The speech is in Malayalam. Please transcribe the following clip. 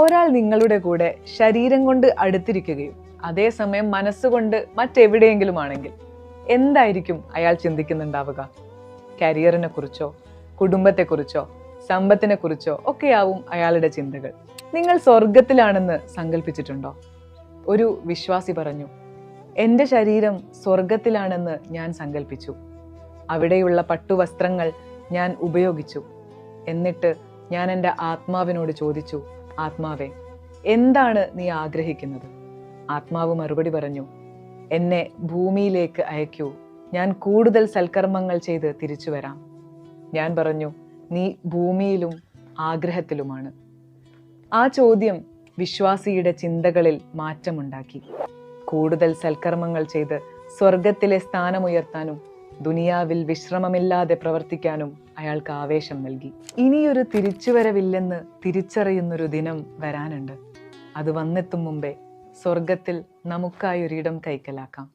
ഒരാൾ നിങ്ങളുടെ കൂടെ ശരീരം കൊണ്ട് അടുത്തിരിക്കുകയും അതേസമയം മനസ്സുകൊണ്ട് മറ്റെവിടെയെങ്കിലും ആണെങ്കിൽ എന്തായിരിക്കും അയാൾ ചിന്തിക്കുന്നുണ്ടാവുക? കരിയറിനെ കുറിച്ചോ കുടുംബത്തെക്കുറിച്ചോ സമ്പത്തിനെ കുറിച്ചോ ഒക്കെയാവും അയാളുടെ ചിന്തകൾ. നിങ്ങൾ സ്വർഗത്തിലാണെന്ന് സങ്കല്പിച്ചിട്ടുണ്ടോ? ഒരു വിശ്വാസി പറഞ്ഞു, എൻ്റെ ശരീരം സ്വർഗത്തിലാണെന്ന് ഞാൻ സങ്കല്പിച്ചു. അവിടെയുള്ള പട്ടുവസ്ത്രങ്ങൾ ഞാൻ ഉപയോഗിച്ചു. എന്നിട്ട് ഞാൻ എൻ്റെ ആത്മാവിനോട് ചോദിച്ചു, ആത്മാവേ, എന്താണ് നീ ആഗ്രഹിക്കുന്നത്? ആത്മാവ് മറുപടി പറഞ്ഞു, എന്നെ ഭൂമിയിലേക്ക് അയക്കൂ, ഞാൻ കൂടുതൽ സൽക്കർമ്മങ്ങൾ ചെയ്ത് തിരിച്ചു വരാം. ഞാൻ പറഞ്ഞു, നീ ഭൂമിയിലും ആഗ്രഹത്തിലുമാണ്. ആ ചോദ്യം വിശ്വാസിയുടെ ചിന്തകളിൽ മാറ്റമുണ്ടാക്കി. കൂടുതൽ സൽക്കർമ്മങ്ങൾ ചെയ്ത് സ്വർഗത്തിലെ സ്ഥാനമുയർത്താനും ദുനിയാവിൽ വിശ്രമമില്ലാതെ പ്രവർത്തിക്കാനും അയാൾക്ക് ആവേശം നൽകി. ഇനിയൊരു തിരിച്ചുവരവില്ലെന്ന് തിരിച്ചറിയുന്നൊരു ദിനം വരാനുണ്ട്. അത് വന്നെത്തും മുമ്പേ സ്വർഗത്തിൽ നമുക്കായൊരിടം കൈക്കലാക്കാം.